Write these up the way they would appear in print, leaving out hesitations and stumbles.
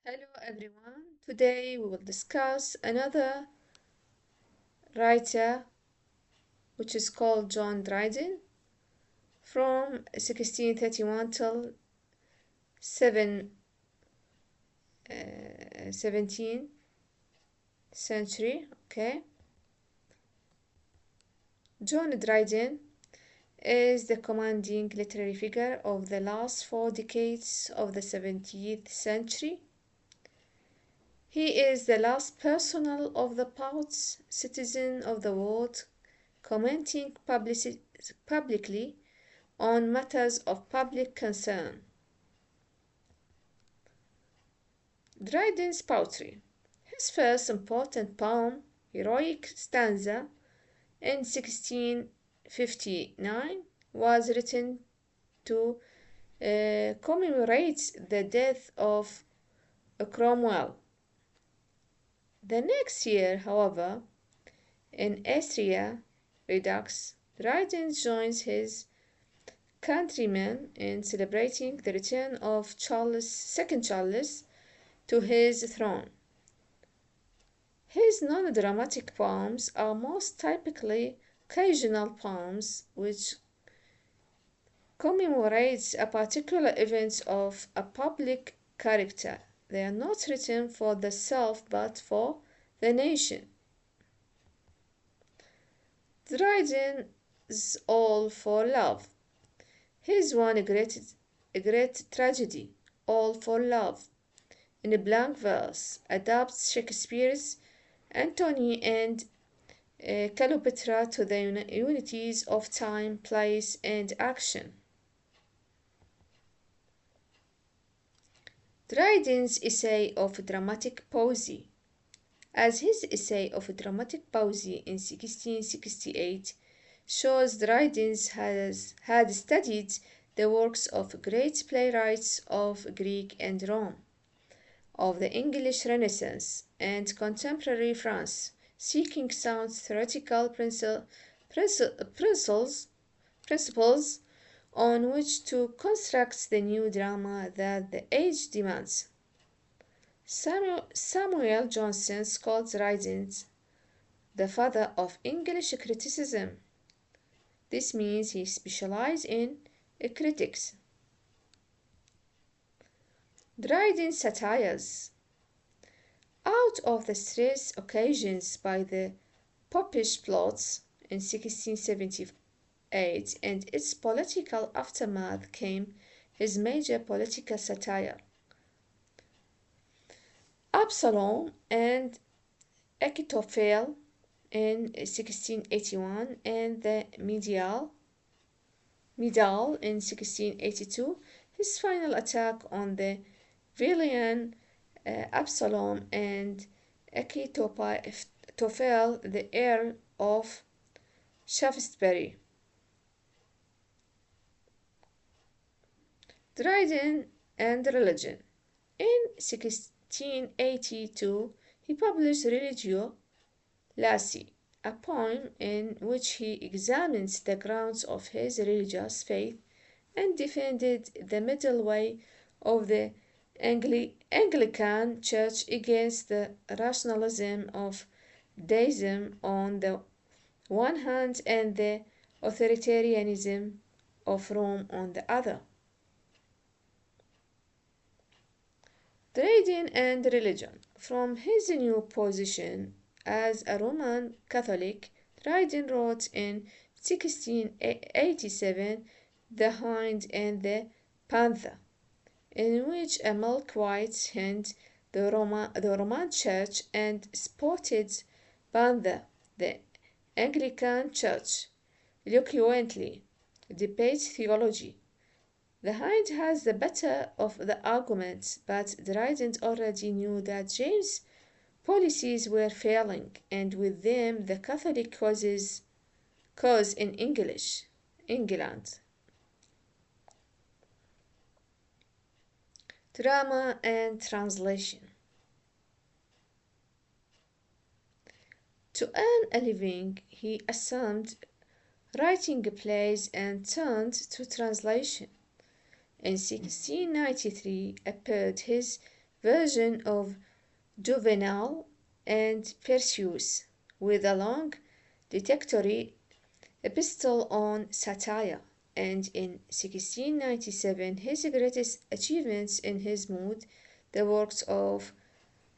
Hello everyone. Today we will discuss another writer which is called John Dryden from 1631 till 17th century. Okay, John Dryden is the commanding literary figure of the last 4 decades of the 17th century. He is the last personal of the poets, citizen of the world, commenting publicly on matters of public concern. Dryden's poetry. His first important poem, Heroic Stanza, in 1659, was written to commemorate the death of Cromwell. The next year, however, in Austria Redux, Dryden joins his countrymen in celebrating the return of Second Charles to his throne. His non-dramatic poems are most typically occasional poems which commemorate a particular event of a public character. They are not written for the self but for the nation. Dryden's All for Love. His one great tragedy, All for Love, in a blank verse, adapts Shakespeare's Antony and Cleopatra to the unities of time, place, and action. Dryden's Essay of Dramatic Poesy. As his Essay of Dramatic Poesy in 1668 shows, Dryden had studied the works of great playwrights of Greek and Rome, of the English Renaissance and contemporary France, seeking sound theoretical principles on which to construct the new drama that the age demands. Samuel Johnson called Dryden the father of English criticism. This means he specialized in critics. Dryden's satires. Out of the stress occasioned by the Popish plots in 1678 and its political aftermath came his major political satire, Absalom and Achitophel in 1681 and the Medal in 1682, his final attack on the villain Absalom and Achitophel, the Earl of Shaftesbury. Dryden and Religion. In 1682, he published Religio Laici, a poem in which he examines the grounds of his religious faith and defended the middle way of the Anglican Church against the rationalism of deism on the one hand and the authoritarianism of Rome on the other. Dryden and Religion. From his new position as a Roman Catholic, Dryden wrote in 1687 The Hind and the Panther, in which a milk-white hind, the Roman Church, and spotted panther, the Anglican Church, eloquently debate theology. The hind has the better of the argument, but Dryden already knew that James' policies were failing, and with them the Catholic cause in England. Drama and translation. To earn a living, he assumed writing plays and turned to translation. In 1693 appeared his version of Juvenal and Perseus, with a long detectory epistle on satire, and in 1697 his greatest achievements in his mood, the works of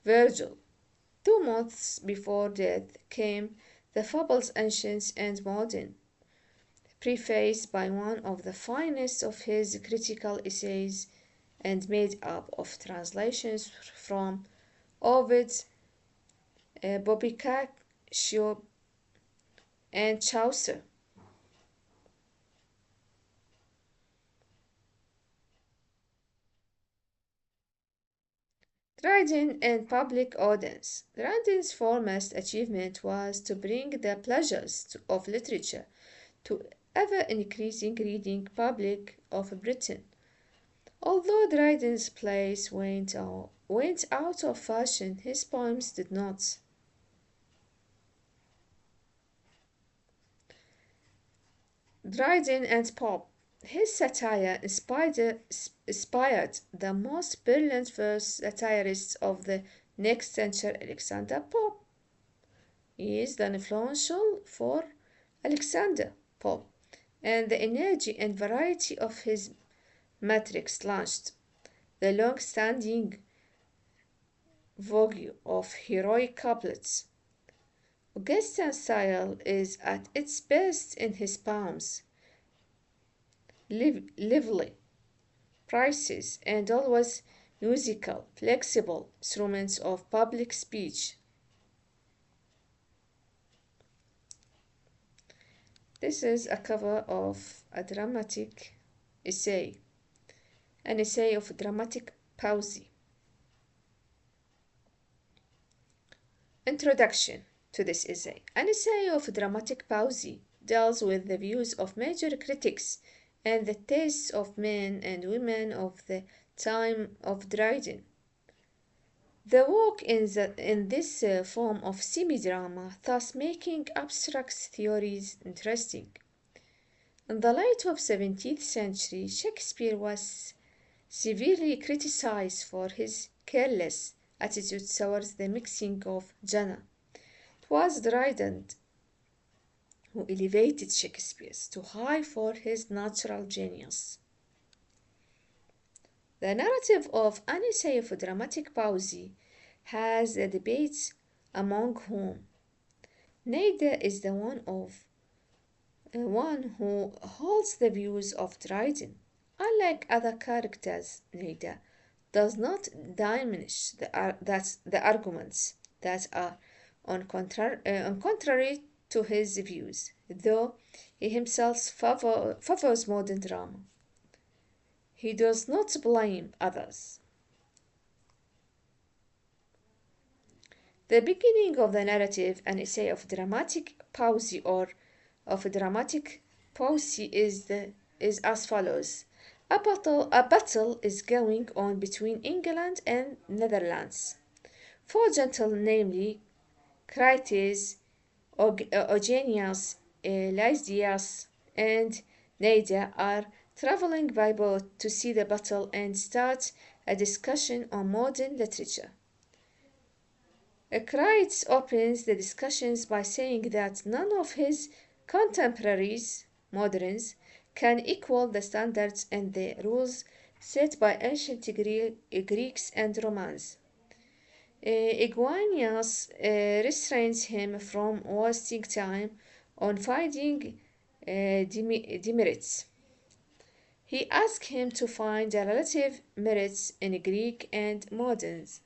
Virgil. 2 months before death came the Fables Ancient and Modern, prefaced by one of the finest of his critical essays and made up of translations from Ovid, Boccaccio, and Chaucer. Dryden and public audience. Dryden's foremost achievement was to bring the pleasures of literature to ever-increasing reading public of Britain. Although Dryden's plays went out of fashion, his poems did not. Dryden and Pope. His satire inspired the most brilliant verse satirists of the next century. Alexander Pope is the influential for Alexander Pope, and the energy and variety of his matrix launched the long-standing vogue of heroic couplets. Augustine's style is at its best in his poems, lively, precise, and always musical, flexible instruments of public speech. This is a cover of a dramatic essay, an essay of dramatic poesy. Introduction to this essay. An essay of dramatic poesy deals with the views of major critics and the tastes of men and women of the time of Dryden. The work in this form of semi-drama, thus making abstract theories interesting. In the late of 17th century, Shakespeare was severely criticized for his careless attitude towards the mixing of genre. It was Dryden who elevated Shakespeare too high for his natural genius. The narrative of an essay of dramatic poesy has a debate among whom neither is the one who holds the views of Dryden. Unlike other characters, Neda does not diminish the arguments that are on contrary to his views, though he himself favors modern drama. He does not blame others. The beginning of the narrative, an essay of dramatic poesy or of dramatic poesy, is as follows. A battle is going on between England and Netherlands. Four gentlemen, namely Crites, Eugenius, Lysias, and Neda, are traveling by boat to see the battle and start a discussion on modern literature. Crites opens the discussions by saying that none of his contemporaries, moderns, can equal the standards and the rules set by ancient Greeks and Romans. Eugenius restrains him from wasting time on finding demerits. He asks him to find the relative merits in Greek and moderns.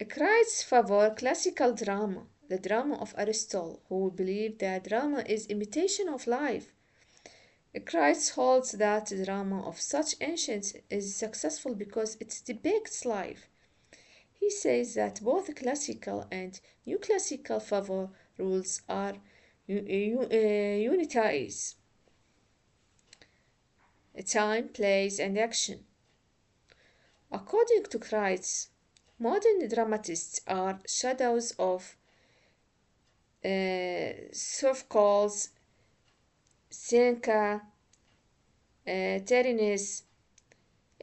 Crites favor classical drama, the drama of Aristotle, who believed that drama is imitation of life. Crites holds that the drama of such ancients is successful because it depicts life. He says that both classical and new classical favor rules are unitaries: time, place, and action. According to Crites, modern dramatists are shadows of Sophocles, Seneca, tardiness.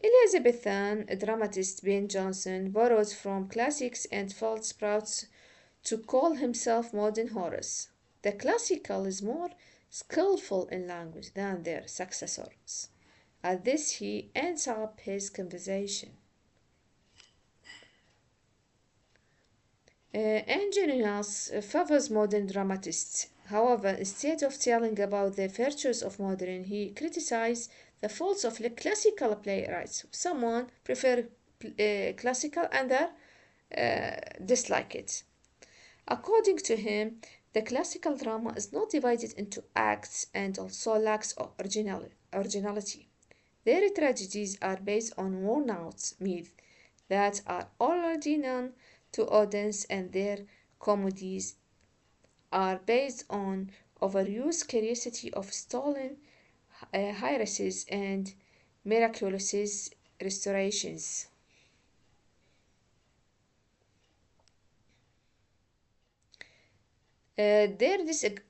Elizabethan dramatist Ben Jonson borrows from classics and felt sprouts to call himself modern Horace. The classical is more skillful in language than their successors. At this he ends up his conversation. Ingenious favors modern dramatists. However, instead of telling about the virtues of modern, he criticizes the faults of the classical playwrights. Someone prefer classical and dislike it. According to him, the classical drama is not divided into acts and also lacks originality. Their tragedies are based on worn-out myths that are already known to audience, and their comedies are based on overused curiosity of stolen heiresses and miraculous restorations. There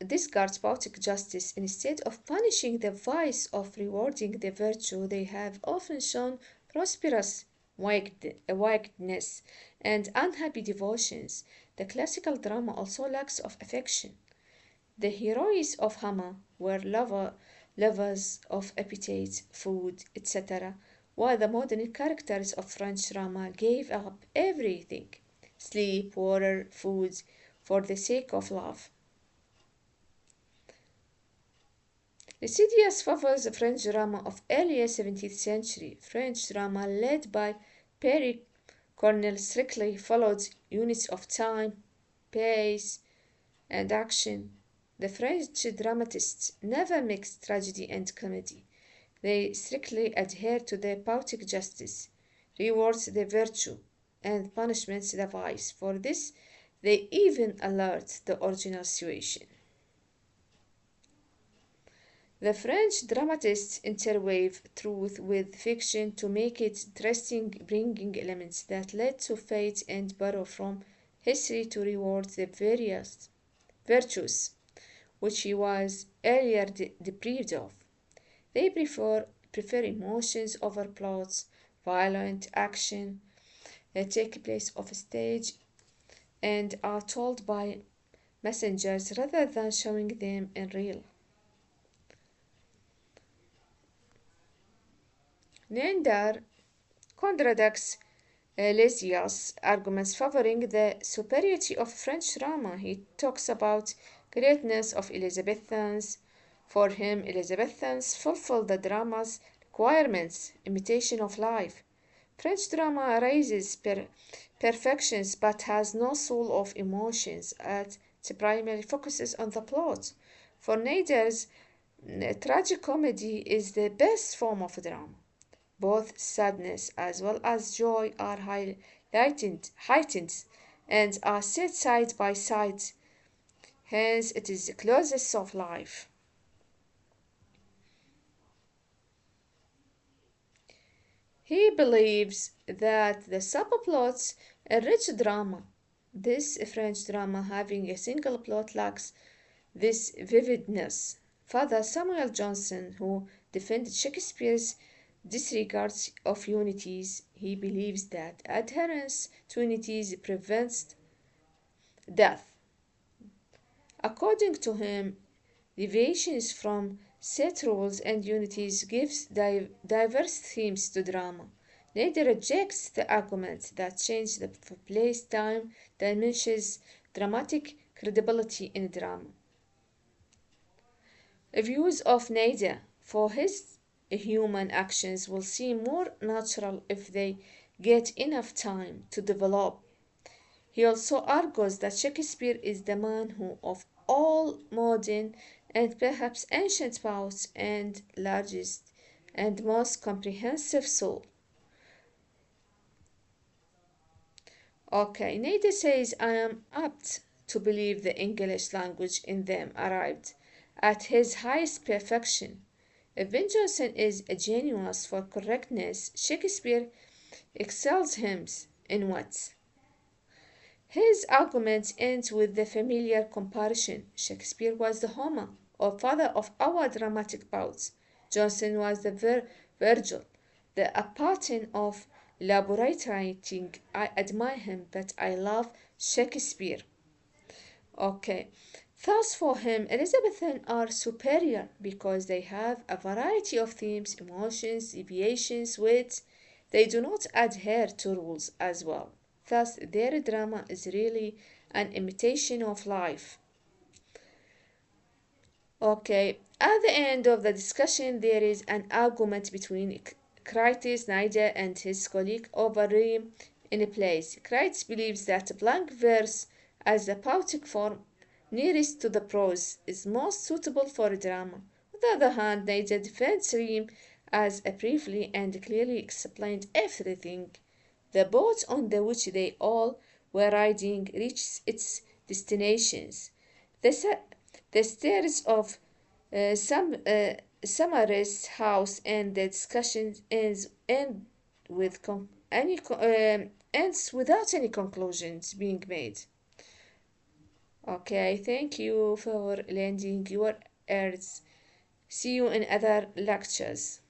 discards poetic justice. Instead of punishing the vice of rewarding the virtue, they have often shown prosperous wickedness and unhappy devotions. The classical drama also lacks of affection. The heroes of Hama were lovers of appetite, food, etc., while the modern characters of French drama gave up everything sleep, water, food for the sake of love. Lycidius favors the French drama of early 17th century. French drama led by Perry Cornel strictly followed units of time, pace, and action. The French dramatists never mixed tragedy and comedy. They strictly adhere to the poetic justice, rewards the virtue, and punishments the vice. For this, they even alert the original situation. The French dramatists interweave truth with fiction to make it interesting, bringing elements that led to fate and borrow from history to reward the various virtues which he was earlier deprived of. They prefer emotions over plots, violent action that take place off stage and are told by messengers rather than showing them in real. Neander contradicts Lysias' arguments favoring the superiority of French drama. He talks about greatness of Elizabethans. For him, Elizabethans fulfill the drama's requirements, imitation of life. French drama raises perfections but has no soul of emotions. It primarily focuses on the plot. For Nader's tragicomedy is the best form of drama. Both sadness as well as joy are heightened and are set side by side. Hence, it is the closest of life. He believes that the subplots enrich drama. This French drama, having a single plot, lacks this vividness. Father Samuel Johnson, who defended Shakespeare's disregards of unities, he believes that adherence to unities prevents death. According to him, deviations from set rules and unities gives diverse themes to drama. Nader rejects the argument that change the place time diminishes dramatic credibility in drama. Views of Nader for his human actions will seem more natural if they get enough time to develop. He also argues that Shakespeare is the man who, of all modern and perhaps ancient poets, and largest and most comprehensive soul. Okay, Nader says, I am apt to believe the English language in them arrived at his highest perfection. If Ben Jonson is a genius for correctness, Shakespeare excels him in what? His argument ends with the familiar comparison. Shakespeare was the Homer, or father of our dramatic poets. Johnson was the Virgil, the Apatin of elaborate writing. I admire him, but I love Shakespeare. Okay, thus for him, Elizabethan are superior because they have a variety of themes, emotions, deviations, wit. They do not adhere to rules as well. Thus, their drama is really an imitation of life. Okay, at the end of the discussion, there is an argument between Crites Niger and his colleague over rhyme in a place. Crites believes that blank verse as the poetic form nearest to the prose is most suitable for a drama. On the other hand, Niger defends rhyme as a briefly and clearly explained everything. The boat on the which they all were riding reaches its destinations. The, the stairs of Samaris' house and the discussion with ends without any conclusions being made. Okay, thank you for lending your ears. See you in other lectures.